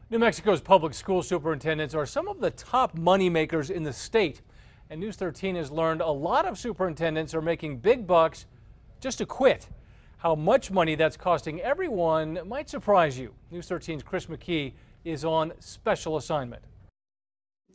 New Mexico's public school superintendents are some of the top moneymakers in the state. And News 13 has learned a lot of superintendents are making big bucks just to quit. How much money that's costing everyone might surprise you. News 13's Chris McKee is on special assignment.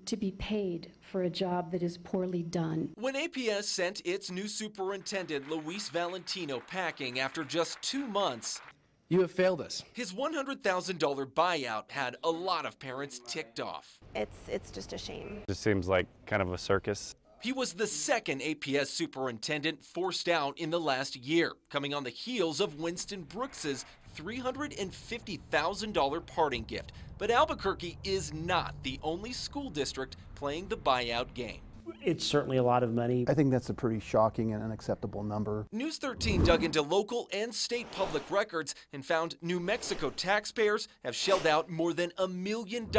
To be paid for a job that is poorly done. When APS sent its new superintendent, Luis Valentino, packing after just 2 months, "You have failed us." his $100,000 buyout had a lot of parents ticked off. It's just a shame. Just seems like kind of a circus. He was the second APS superintendent forced out in the last year, coming on the heels of Winston Brooks's $350,000 parting gift. But Albuquerque is not the only school district playing the buyout game. It's certainly a lot of money. I think that's a pretty shocking and unacceptable number. News 13 dug into local and state public records and found New Mexico taxpayers have shelled out more than $1 million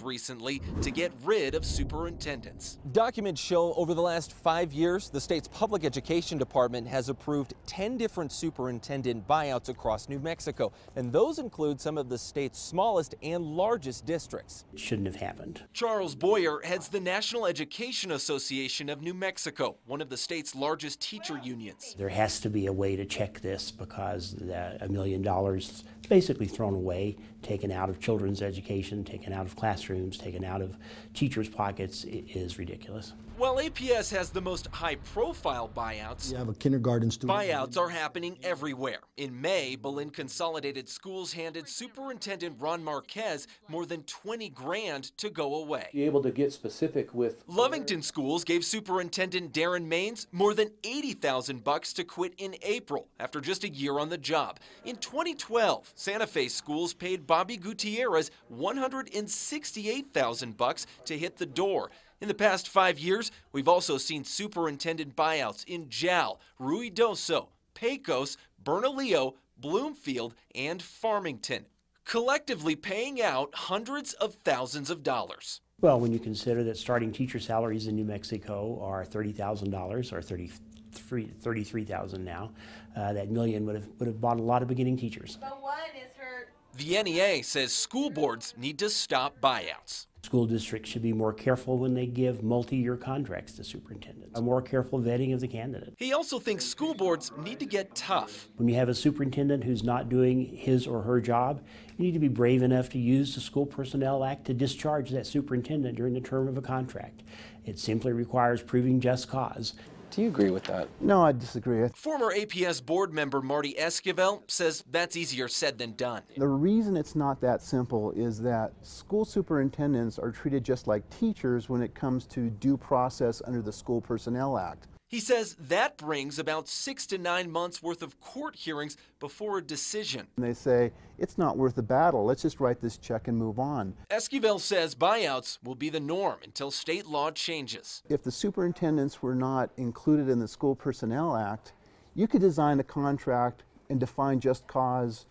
recently to get rid of superintendents. Documents show over the last 5 years, the state's public education department has approved 10 different superintendent buyouts across New Mexico, and those include some of the state's smallest and largest districts. It shouldn't have happened. Charles Boyer heads the National Education Association of New Mexico, one of the state's largest teacher unions. There has to be a way to check this because $1 million is basically thrown away, taken out of children's education, taken out of classrooms, taken out of teachers' pockets is ridiculous. While APS has the most high-profile buyouts, you have a kindergarten student. Buyouts are happening everywhere. In May, Belen Consolidated Schools handed Superintendent Ron Marquez more than 20 grand to go away. Be able to get specific with Lovington Schools gave Superintendent Darren Maines more than $80,000 to quit in April after just a year on the job. In 2012, Santa Fe Schools paid Bobby Gutierrez $168,000 to hit the door. In the past 5 years, we've also seen superintendent buyouts in Jal, Ruidoso, Pecos, Bernalillo, Bloomfield, and Farmington, collectively paying out hundreds of thousands of dollars. Well, when you consider that starting teacher salaries in New Mexico are $30,000 or $33,000 now, that million would have bought a lot of beginning teachers. But one is her. The NEA says school boards need to stop buyouts. School districts should be more careful when they give multi-year contracts to superintendents. A more careful vetting of the candidate. He also thinks school boards need to get tough. When you have a superintendent who's not doing his or her job, you need to be brave enough to use the School Personnel Act to discharge that superintendent during the term of a contract. It simply requires proving just cause. Do you agree with that? No, I disagree. Former APS board member Marty Esquivel says that's easier said than done. The reason it's not that simple is that school superintendents are treated just like teachers when it comes to due process under the School Personnel Act. He says that brings about 6 to 9 months worth of court hearings before a decision. And they say, it's not worth the battle, let's just write this check and move on. Esquivel says buyouts will be the norm until state law changes. If the superintendents were not included in the School Personnel Act, you could design a contract and define just cause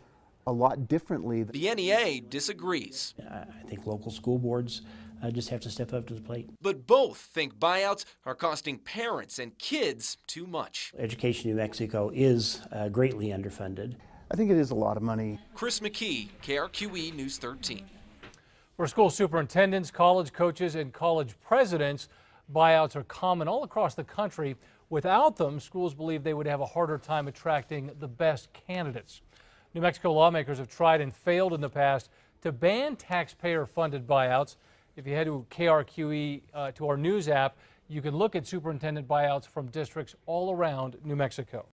a lot differently. The NEA disagrees. I think local school boards just have to step up to the plate. But both think buyouts are costing parents and kids too much. Education in New Mexico is greatly underfunded. I think it is a lot of money. Chris McKee, KRQE News 13. For school superintendents, college coaches, and college presidents, buyouts are common all across the country. Without them, schools believe they would have a harder time attracting the best candidates. New Mexico lawmakers have tried and failed in the past to ban taxpayer-funded buyouts. If you head to KRQE to our news app, you can look at superintendent buyouts from districts all around New Mexico.